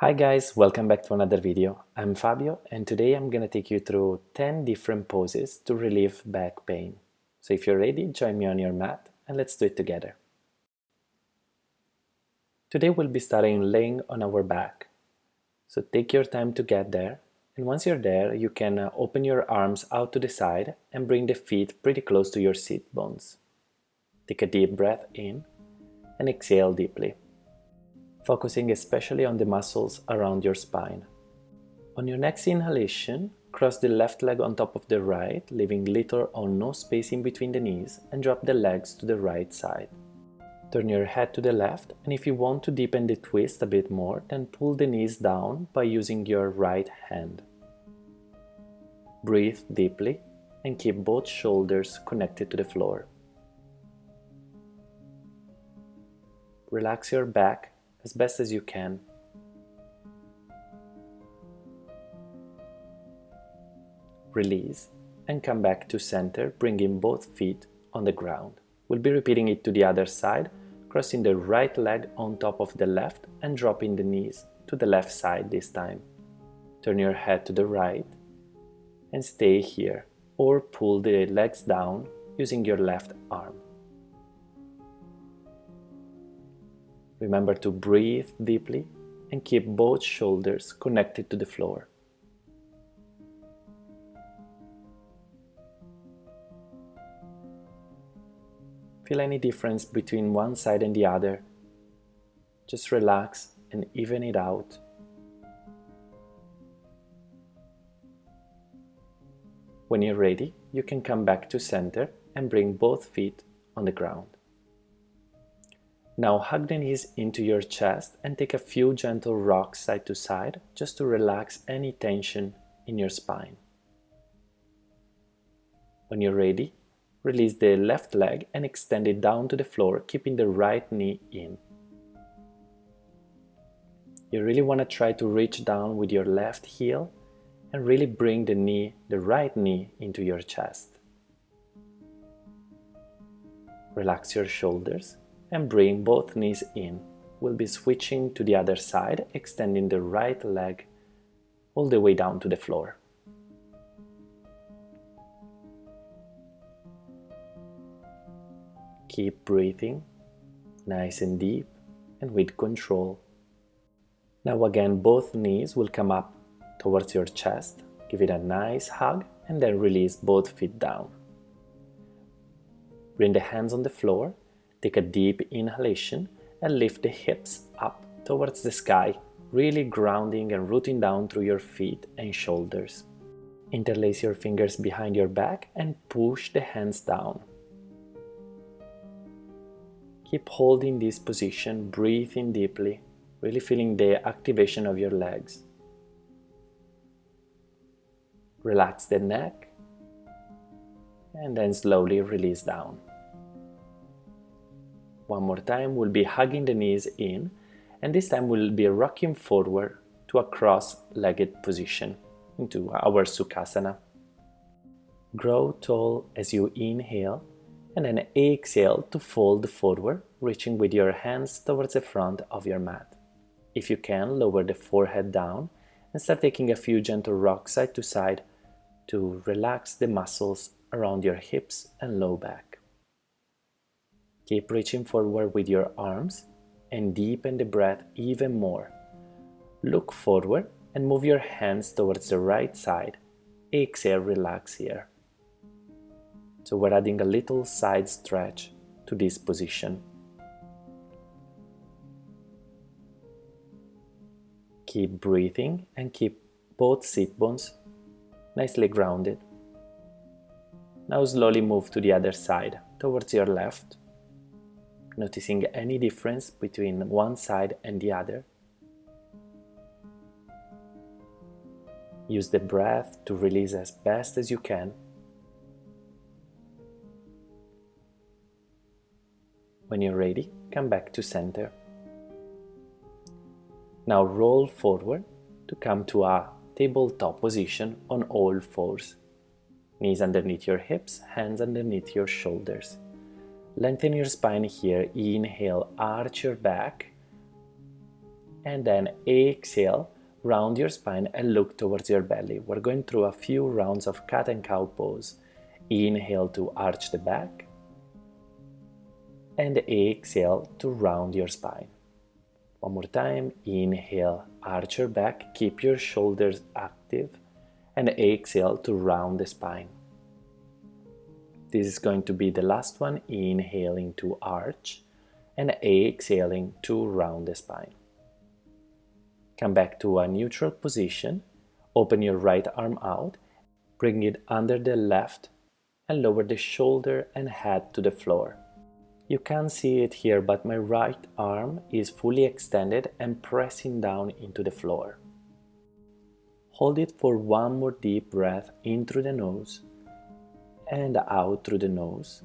Hi guys, welcome back to another video. I'm Fabio and today I'm gonna take you through 10 different poses to relieve back pain. So if you're ready, join me on your mat and let's do it together. Today we'll be starting laying on our back. So take your time to get there, and once you're there you can open your arms out to the side and bring the feet pretty close to your sit bones. Take a deep breath in and exhale deeply, focusing especially on the muscles around your spine. On your next inhalation, cross the left leg on top of the right, leaving little or no space in between the knees, and drop the legs to the right side. Turn your head to the left, and if you want to deepen the twist a bit more, then pull the knees down by using your right hand. Breathe deeply and keep both shoulders connected to the floor. Relax your back as best as you can. Release and come back to center, bringing both feet on the ground. We'll be repeating it to the other side, crossing the right leg on top of the left and dropping the knees to the left side this time. Turn your head to the right and stay here, or pull the legs down using your left arm. Remember to breathe deeply and keep both shoulders connected to the floor. Feel any difference between one side and the other. Just relax and even it out. When you're ready, you can come back to center and bring both feet on the ground. Now hug the knees into your chest and take a few gentle rocks side to side just to relax any tension in your spine. When you're ready, release the left leg and extend it down to the floor, keeping the right knee in. You really want to try to reach down with your left heel and really bring the right knee into your chest. Relax your shoulders and bring both knees in. We'll be switching to the other side, extending the right leg all the way down to the floor. Keep breathing, nice and deep and with control. Now again, both knees will come up towards your chest. Give it a nice hug and then release both feet down. Bring the hands on the floor. Take a deep inhalation and lift the hips up towards the sky, really grounding and rooting down through your feet and shoulders. Interlace your fingers behind your back and push the hands down. Keep holding this position, breathing deeply, really feeling the activation of your legs. Relax the neck and then slowly release down. One more time, we'll be hugging the knees in, and this time we'll be rocking forward to a cross-legged position into our Sukhasana. Grow tall as you inhale, and then exhale to fold forward, reaching with your hands towards the front of your mat. If you can, lower the forehead down and start taking a few gentle rocks side to side to relax the muscles around your hips and low back. Keep reaching forward with your arms and deepen the breath even more. Look forward and move your hands towards the right side. Exhale, relax here. So we're adding a little side stretch to this position. Keep breathing and keep both sit bones nicely grounded. Now slowly move to the other side, towards your left. Noticing any difference between one side and the other. Use the breath to release as best as you can. When you're ready, come back to center. Now roll forward to come to a tabletop position on all fours. Knees underneath your hips, hands underneath your shoulders. Lengthen your spine here. Inhale, arch your back. And then exhale, round your spine and look towards your belly. We're going through a few rounds of cat and cow pose. Inhale to arch the back, and exhale to round your spine. One more time, inhale, arch your back, keep your shoulders active, and exhale to round the spine. This is going to be the last one, inhaling to arch, and exhaling to round the spine. Come back to a neutral position, open your right arm out, bring it under the left, and lower the shoulder and head to the floor. You can't see it here, but my right arm is fully extended and pressing down into the floor. Hold it for one more deep breath in through the nose and out through the nose.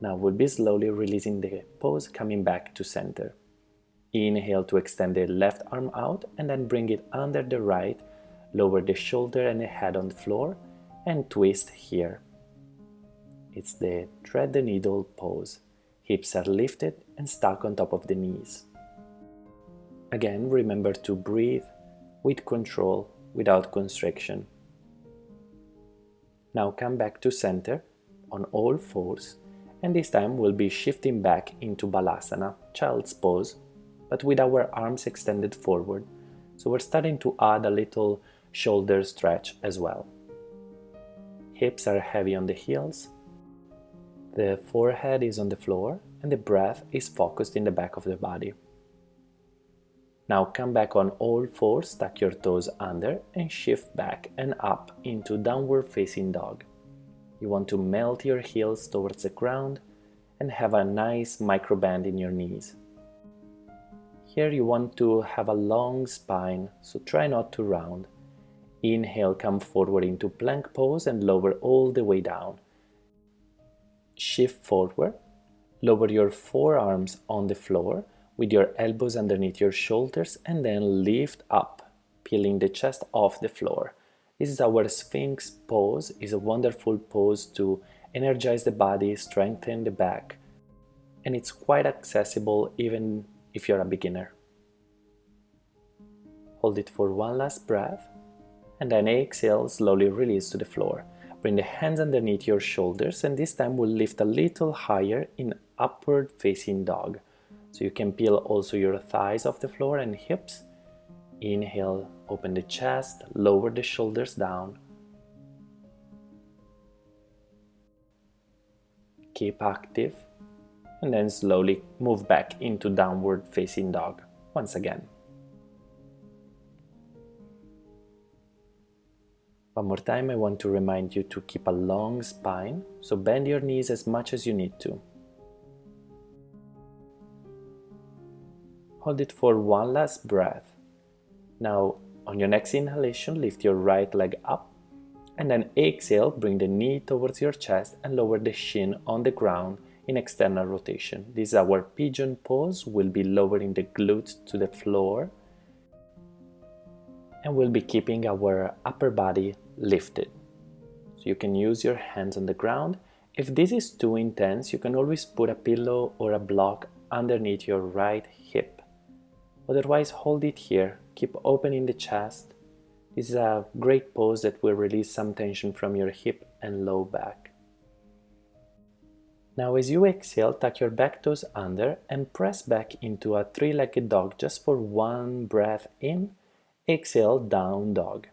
Now we'll be slowly releasing the pose, coming back to center. Inhale to extend the left arm out and then bring it under the right, lower the shoulder and the head on the floor and twist here. It's the thread the needle pose. Hips are lifted and stuck on top of the knees. Again, remember to breathe with control, without constriction. Now come back to center on all fours, and this time we'll be shifting back into Balasana, child's pose, but with our arms extended forward. So we're starting to add a little shoulder stretch as well. Hips are heavy on the heels. The forehead is on the floor and the breath is focused in the back of the body. Now come back on all fours, tuck your toes under and shift back and up into downward facing dog. You want to melt your heels towards the ground and have a nice micro bend in your knees. Here you want to have a long spine, so try not to round. Inhale, come forward into plank pose and lower all the way down. Shift forward, lower your forearms on the floor with your elbows underneath your shoulders and then lift up, peeling the chest off the floor. This is our Sphinx pose. It's a wonderful pose to energize the body, strengthen the back, and it's quite accessible even if you're a beginner. Hold it for one last breath and then exhale, slowly release to the floor. Bring the hands underneath your shoulders and this time we'll lift a little higher in upward facing dog. So you can peel also your thighs off the floor and hips. Inhale, open the chest, lower the shoulders down. Keep active and then slowly move back into downward facing dog once again. One more time, I want to remind you to keep a long spine, so bend your knees as much as you need to. Hold it for one last breath. Now, on your next inhalation, lift your right leg up, and then exhale, bring the knee towards your chest and lower the shin on the ground in external rotation. This is our pigeon pose. We'll be lowering the glutes to the floor, and we'll be keeping our upper body lifted. So you can use your hands on the ground. If this is too intense, you can always put a pillow or a block underneath your right hip. Otherwise, hold it here. Keep opening the chest. This is a great pose that will release some tension from your hip and low back. Now as you exhale, tuck your back toes under and press back into a three-legged dog just for one breath in. Exhale, down dog.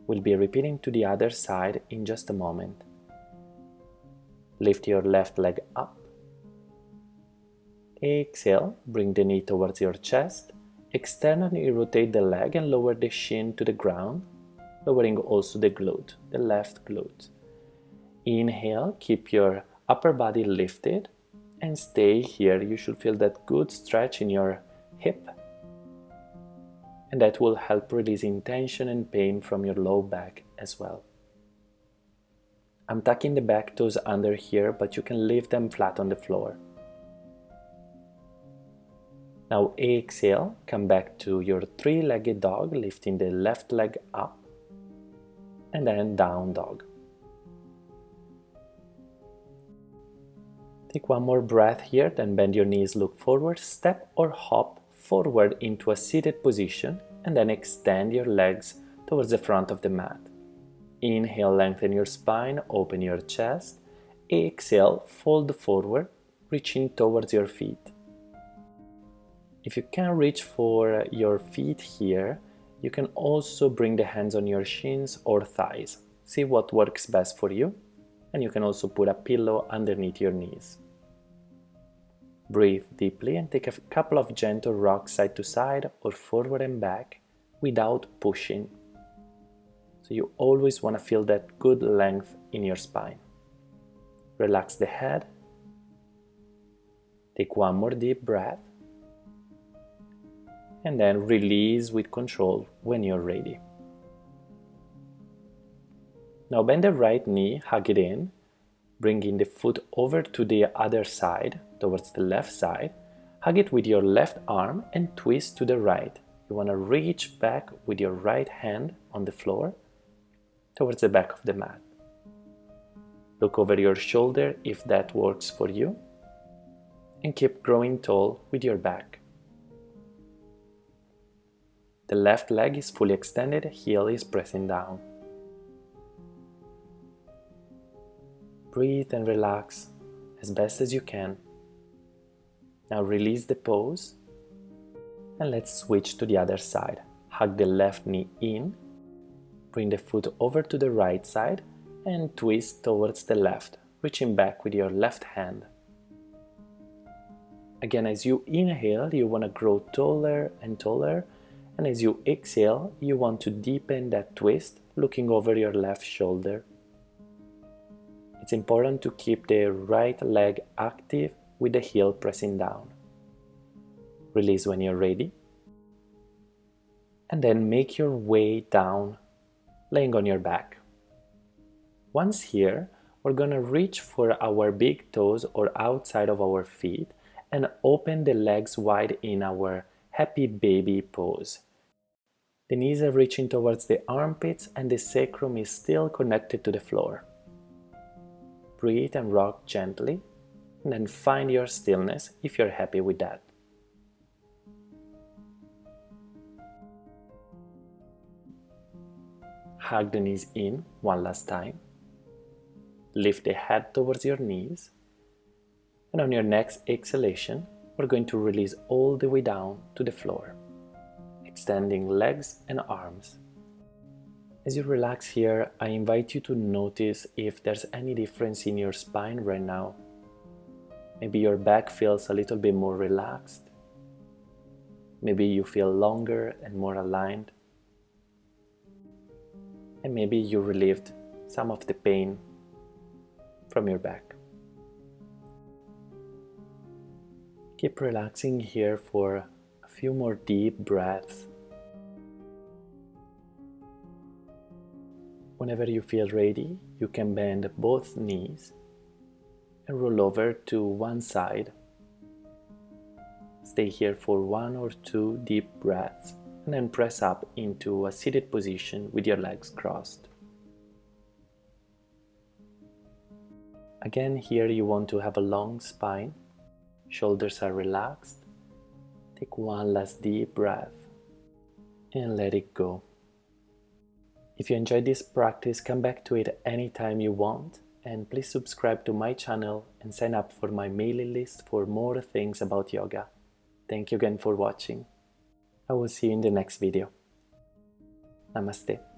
We'll be repeating to the other side in just a moment. Lift your left leg up. Exhale, bring the knee towards your chest. Externally rotate the leg and lower the shin to the ground, lowering also the glute, the left glute. Inhale, keep your upper body lifted and stay here. You should feel that good stretch in your hip, and that will help releasing tension and pain from your low back as well. I'm tucking the back toes under here, but you can leave them flat on the floor. Now exhale, come back to your three-legged dog, lifting the left leg up, and then down dog. Take one more breath here, then bend your knees, look forward, step or hop forward into a seated position and then extend your legs towards the front of the mat. Inhale, lengthen your spine, open your chest. Exhale, fold forward, reaching towards your feet. If you can't reach for your feet here, you can also bring the hands on your shins or thighs. See what works best for you, and you can also put a pillow underneath your knees. Breathe deeply and take a couple of gentle rocks side to side or forward and back without pushing. So you always want to feel that good length in your spine. Relax the head. Take one more deep breath. And then release with control when you're ready. Now bend the right knee, hug it in, bringing the foot over to the other side, towards the left side. Hug it with your left arm and twist to the right. You want to reach back with your right hand on the floor, towards the back of the mat. Look over your shoulder if that works for you, and keep growing tall with your back. The left leg is fully extended, heel is pressing down. Breathe and relax as best as you can. Now release the pose and let's switch to the other side. Hug the left knee in, bring the foot over to the right side and twist towards the left, reaching back with your left hand. Again, as you inhale, you want to grow taller and taller. And as you exhale, you want to deepen that twist, looking over your left shoulder. It's important to keep the right leg active with the heel pressing down. Release when you're ready. And then make your way down, laying on your back. Once here, we're going to reach for our big toes or outside of our feet and open the legs wide in our happy baby pose. The knees are reaching towards the armpits and the sacrum is still connected to the floor. Breathe and rock gently, and then find your stillness if you're happy with that. Hug the knees in one last time. Lift the head towards your knees, and on your next exhalation, we're going to release all the way down to the floor, extending legs and arms. As you relax here, I invite you to notice if there's any difference in your spine right now. Maybe your back feels a little bit more relaxed. Maybe you feel longer and more aligned. And maybe you relieved some of the pain from your back. Keep relaxing here for a few more deep breaths. Whenever you feel ready, you can bend both knees and roll over to one side. Stay here for 1 or 2 deep breaths and then press up into a seated position with your legs crossed. Again, here you want to have a long spine, shoulders are relaxed. Take one last deep breath and let it go. If you enjoyed this practice, come back to it anytime you want, and please subscribe to my channel and sign up for my mailing list for more things about yoga. Thank you again for watching. I will see you in the next video. Namaste.